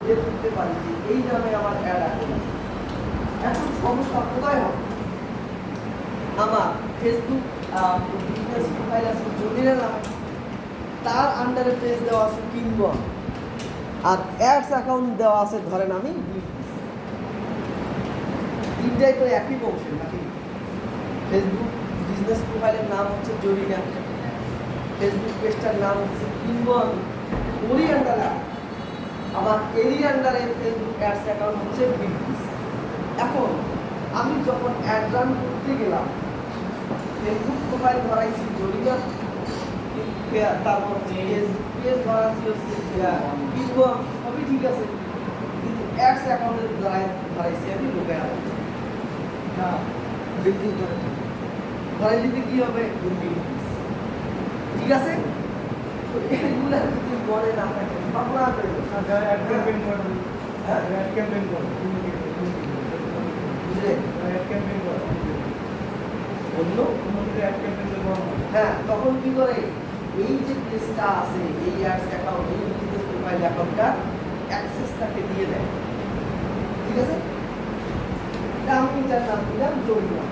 করতে পারি যে এই নামে আমার অ্যাড অ্যাকাউন্ট আছে। এখন সমস্যা কোথায় হবে? আমার ফেসবুক বিজনেস প্রোফাইল আছে জমিনের নামে, তার আন্ডারে পেজ দেওয়া আছে কিনবো, আর অ্যাডস অ্যাকাউন্ট দেওয়া আছে ধরেন আমি তিনটাই তো একই বংশের নাকি? ফেসবুক বিজনেস প্রোফাইলের নাম হচ্ছে জরিনা, ফেসবুক পেজটার নাম হচ্ছে কিনবো আমি, ওরই আন্ডারে। আবার এরই আন্ডারে ফেসবুক অ্যাডস অ্যাকাউন্ট হচ্ছে বিজনেস। এখন আমি যখন অ্যাড রান করতে গেলাম, ফেসবুক প্রোফাইল ধরাইছি জরিনা, তারপর পেজ ধরাইছি হচ্ছে কিনবো, সবই ঠিক আছে, কিন্তু অ্যাডস অ্যাকাউন্টের ধরাইছি আমি লোকেরা না বিক্রি করে ধরাই দিতে কি হবে? ঠিক আছে, তো এগুলা যদি মনে না থাকে ভাবনা করে অ্যাড ক্যাম্পেইন করো, অ্যাড ক্যাম্পেইন করো, বুঝলে? অ্যাড ক্যাম্পেইন করো, অন্য তোমাদের অ্যাড ক্যাম্পেইন করো। হ্যাঁ, তখন কি করে এই যে পেজটা আছে এই অ্যাডস অ্যাকাউন্ট, এই বিজনেস প্রোফাইল অ্যাকাউন্টটা অ্যাক্সেসটাকে দিয়ে দেয়। ঠিক আছে, এটা আমি এটার নাম দিলাম জরিনা।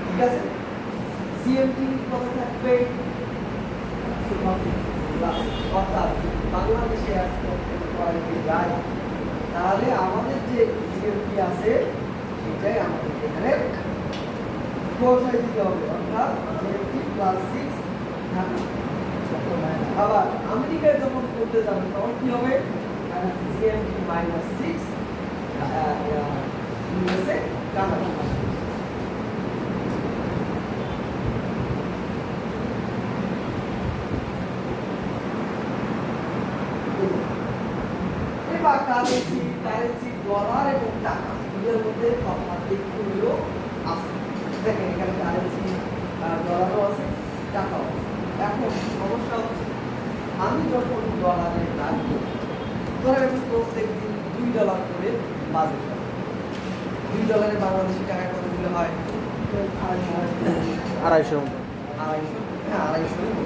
ঠিক আছে, সিএমটি কত থাকবে? অর্থাৎ বাংলাদেশে যায়, তাহলে আমাদের যে সিএমটি আছে সেটাই আমাদের এখানে বসাই দিতে হবে, অর্থাৎ সিএমটি প্লাস 6 ঢাকা। আবার আমেরিকায় যখন করতে যাবে তখন কি হবে? CMT minus 6 USA Canada. এবার কারেন্সি ডলার এবং টাকা এর মধ্যে তফাৎ একটু হলেও আছে। দেখেন এখানে কারেন্সি ডলারও আছে, টাকাও আছে। এখন সমস্যা হচ্ছে আমি যখন ডলারে রাখবো, ধরেন আমি প্রত্যেক দিন $2 করে বাজেট রাখবো, $2 বাংলাদেশি টাকা কত দিলে হয়? 250 250, হ্যাঁ 250।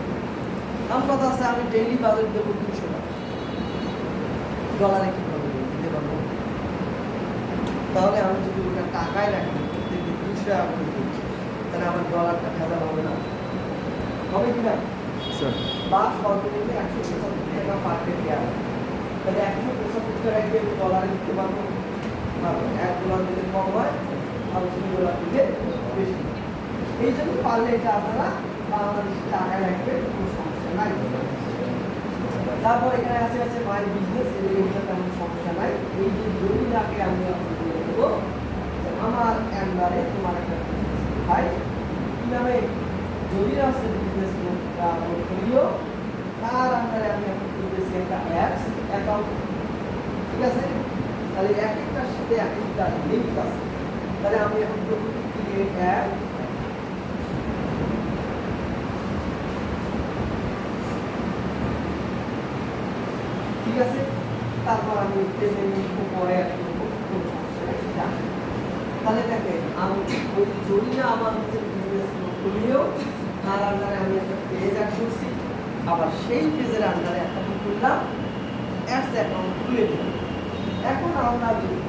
আমার কথা আছে আমি ডেইলি বাজেট দেবো $200, ডলারে কীভাবে দিতে পারবো? তাহলে আমি যদি ওটা টাকায় রাখি প্রত্যেকদিন $200 করে দিই, তাহলে আমার ডলারটা ভেজাল হবে না? হবে কি না? বা সর্বনিম্ন 175 টাকা পার ডে দেওয়া আছে, তাহলে 175 টাকায় কি আমি ডলারে দিতে পারবো? $1 দিলে কম হয়, আর $2 দিলে বেশি। এই জন্য পারলে এটা আপনারা বাংলাদেশি টাকায় রাখবেন, কোনো সমস্যা নাই। তারপর এখানে আছে মাই বিজনেস, এটা তেমন সমস্যা নাই। এই যে জরিনাকে আমি আপনাকে বলে দেবো আমার আন্ডারে তোমার একটা বিজনেস ভাই কি নামে জরিনা আছে বিজনেস পোর্টফোলিও, তার আন্ডারে আমি এখন খুলতেছি একটা অ্যাপস অ্যাকাউন্ট। ঠিক আছে, তাহলে এক একটার সাথে এক একটা লিঙ্ক আছে। তাহলে আমি এখন ক্রিয়েট অ্যাপ, ঠিক আছে, তারপর আমি পেমেন্ট পরে তাহলে দেখেন আমি ওই জরিনা আমার হচ্ছে বিজনেস পোর্টফোলিও, তার আন্ডারে আমি একটা পেজ অ্যাড করছি, আবার সেই পেজের আন্ডারে একটা কি করলাম? অ্যাডস অ্যাকাউন্ট খুলে দিলাম। এখন আমরা যদি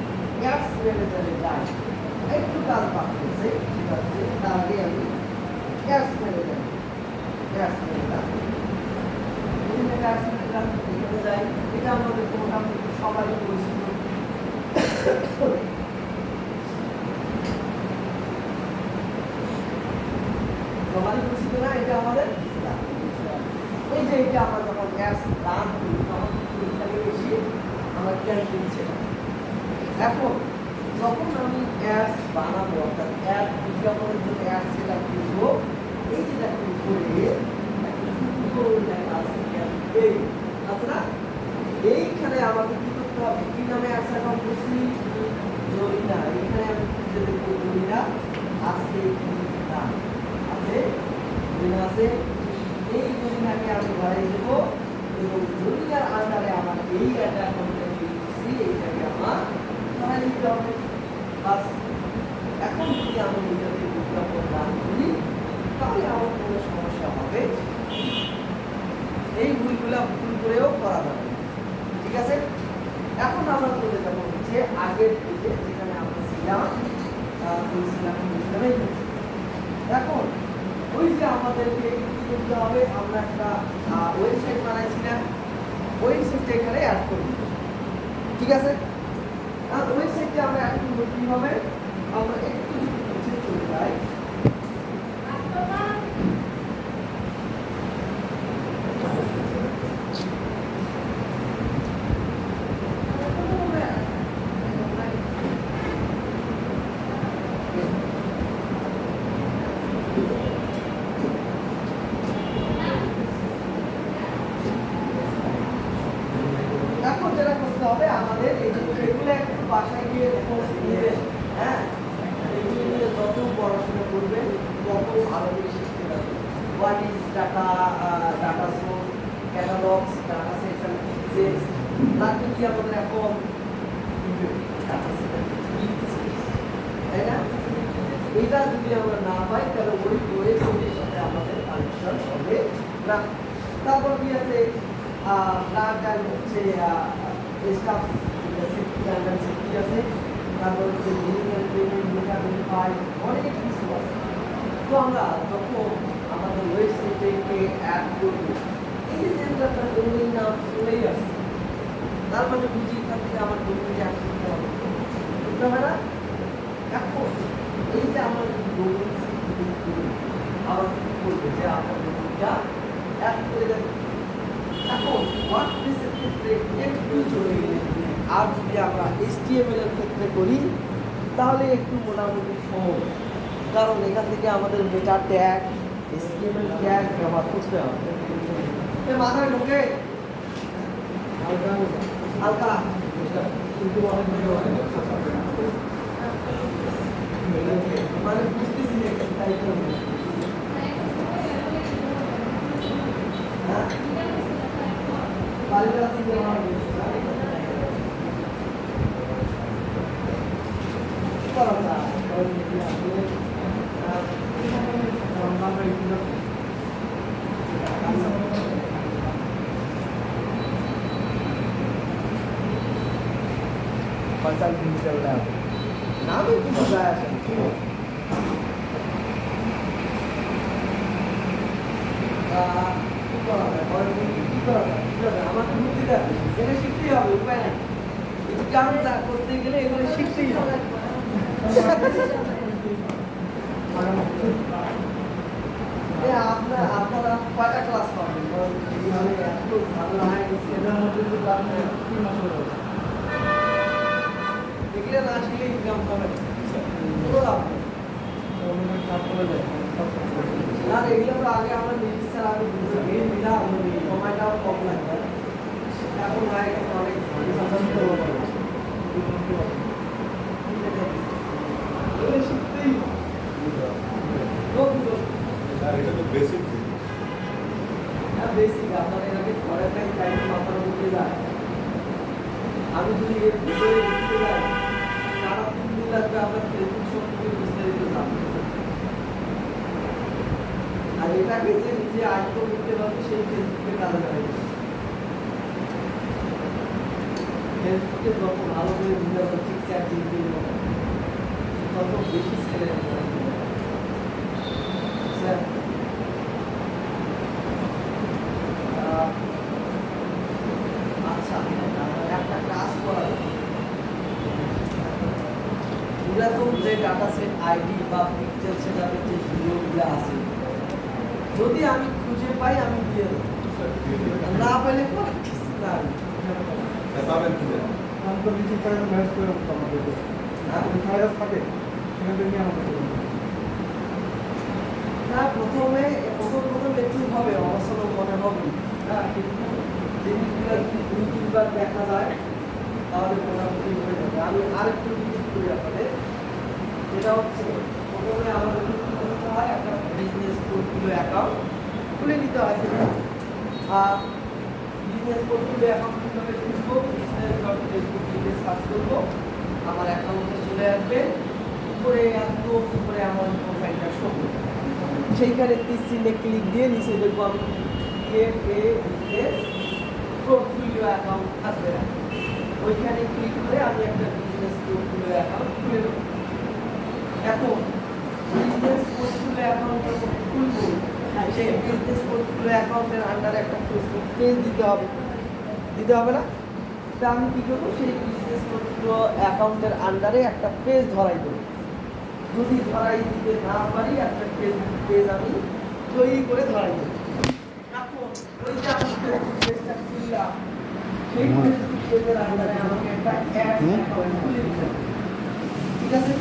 অ্যাডস ম্যানেজারে যাই, একটু কাজ বাড়তেছে, সেটা হচ্ছে তার আগে আমি অ্যাডস ম্যানেজার এখানে যাই। এটা আমাদের মোটামুটি সবাই পরিচিত। সবাই পরিচিত না? এটা আমাদের এই যে এটা আমরা যখন অ্যাডস রান করি তখন এখানে বেশি আমরা ক্যাম্পেইন ছিল। এখন যখন আমি অ্যাডস বানাবো, অর্থাৎ অ্যাড বিজ্ঞাপনের জন্য অ্যাড সেটা করবো, এই যে দেখুন করে আছে না, এইখানে আমাকে কি করতে হবে? কি নামে অ্যাডস অ্যাকাউন্ট করছি? জরিনা। এখানে আমি খুঁজে দেখবো জরিনা আছে কি না, আছে জরিনা আছে। এই জরিনাকে আমি ধরাই দেবো এবং জরিনার আন্ডারে আমার এই অ্যাড অ্যাকাউন্টটা দিচ্ছি, এইটাকে আমার ধরাই দিতে হবে। বাস, এখন যদি আমি এটাকে বিজ্ঞাপন দান করি তাহলে আমার কোনো সমস্যা হবে? এই ভুলগুলা ভুল করেও করা যাবে। ঠিক আছে, আমরা চলে যাবো যে আগের পেজে যেখানে আমরা ছিলাম এখন ওই যে আমাদেরকে কি করতে হবে, আমরা একটা ওয়েবসাইট বানাইছি না, ওয়েবসাইটটা এখানে অ্যাড করব। ঠিক আছে, আর ওয়েবসাইটটা আমরা অ্যাড করবো কিভাবে, আমরা একটু যদি নিচে চলে যাই, এখন যেটা করতে হবে আমাদের এই যে এগুলো একটু বাসায় গিয়ে খোঁজ নেবেন। হ্যাঁ, এগুলো নিয়ে যত পড়াশোনা করবেন তত ভালো করে শিখতে পারবেন। What is data, data source, catalogues, data set and physics, তারপরে কি আমাদের এখন ডাটা সেট অ্যান্ড ফিজিক্স, তাই না? এটা যদি আমরা না পাই তাহলে ওই ওয়েবসাইটের সাথে আমাদের কানেকশন হবে না। তারপর কি আছে, হচ্ছে স্টাফ সেফটি অ্যান্ড সেফটি আছে, তারপর হচ্ছে মিনিমাম পেমেন্ট, মেটা ভেরিফাই, অনেক কিছু আছে। তো আমরা যখন আমাদের ওয়েবসাইটে অ্যাড করব, এই যে যেহেতু আপনার ডোমেইন নাম চলেই আসছে, তার মানে বুঝি এখান থেকে আমার ডোমেইনটা অ্যাড করতে হবে, বুঝতে হবে না? এখন এই যে আমরা ডোমেইন আবার কি করবো যে আপনার ডোমেইনটা অ্যাড করে দেবেন। এখন ওয়ার্ডপ্রেসের ক্ষেত্রে একটু চলে গেলে, আর যদি আমরা HTML এর ক্ষেত্রে করি তাহলে একটু মোটামুটি সহজ, কারণ এখান থেকে আমাদের মেটা ট্যাগ, HTML ট্যাগ ব্যবহার করতে হবে। মাথায় ঢোকে হালকা হালকা কিন্তু অনেক মানে বুঝতেছি না তাই তো হ্যাঁ বালিকা থেকে আমার pasal digital lab. Nama itu juga আমার মুক্তিটা এটা শিখতেই হবে, উপায় নাই। একটু কারণ করতে গেলে এগুলো শিখতেই হবে। আপনারা কয়টা ক্লাস পাবেন? মানে এত ভালো হয় এটার মধ্যে তো এগুলো না শিখলে ইনকাম হবে পুরো লাভ নেই। না এগুলো তো আগে আমরা নির্দিষ্ট আগে বুঝে দিলাম, সময়টাও কম লাগবে। এখন হয়ে গেছে অনেক শিখতেই বেসিক আপনার এটাকে পরেরটাই টাইম মাথার মধ্যে যায়। আমি যদি এর ভিতরে লিখতে যাই সারা 3 দিন লাগবে আপনার ফেসবুক সম্পর্কে বিস্তারিত জানতে। আর এটাকে যে নিজে আয়ত্ত করতে পারবে সেই ফেসবুকে কাজে লাগাবে। ফেসবুকে যত ভালো করে বুঝা ঠিক চ্যাট জিপিটি তত বেশি ছেলে আচ্ছা একটা কাজ করা পুরাতন যে ডাটা সেট আইডি বা পিকচার সেটআপের যে ভিডিওগুলো আছে যদি আমি খুঁজে পাই আমি দিয়ে দেবো, না পেলে কিছু না পাবেন কি আমি তো নিজে ফাইল ম্যানেজ করে রাখতে আমাদের আপনি ফাইল থাকে সেখান থেকে নিয়ে আমাকে না প্রথমে একটু হবে অবসর মনে হবে না, কিন্তু জিনিসগুলো যদি 2-3 বার দেখা যায় তাহলে মোটামুটি হয়ে যাবে। আমি আরেকটু রিপিট করি আপনাদের, যেটা হচ্ছে প্রথমে আমাদের কি করতে হয়, একটা বিজনেস পোর্টফোলিও অ্যাকাউন্ট খুলে নিতে হয়। বিজনেস পোর্টফোলিও অ্যাকাউন্ট কিভাবে খুলবো, বিজনেস.ফেসবুক লিখে সার্চ করবো, আমার অ্যাকাউন্টে চলে আসবে। উপরে আমার প্রোফাইলটা শো করবে, সেইখানে তীর চিহ্নে ক্লিক দিয়ে নিচে দেখবো আমি create a business portfolio account আসবে না। ওইখানে ক্লিক করে আমি একটা বিজনেস পোর্টফোলিও অ্যাকাউন্ট খুলে দেবো। এখন বিজনেস পোর্টফোলিও অ্যাকাউন্ট যখন খুলবো, সেই বিজনেস পোর্টফোলিও অ্যাকাউন্টের আন্ডারে একটা ফেসবুক পেজ দিতে হবে না? তা আমি কি করবো, সেই বিজনেস পোর্টফোলিও অ্যাকাউন্টের আন্ডারে একটা পেজ ধরাই দেবো। যদি ধরাই দিতে না পারি, একটা ফেসবুক পেজ আমি তৈরি করে ধরাই দেবো। এখন ওই যে আমি ফেসবুক পেজটা খুললাম, সেই ফেসবুক পেজের আন্ডারে আমাকে একটা অ্যাড অ্যাকাউন্ট খুলে দিতে হবে। ঠিক আছে?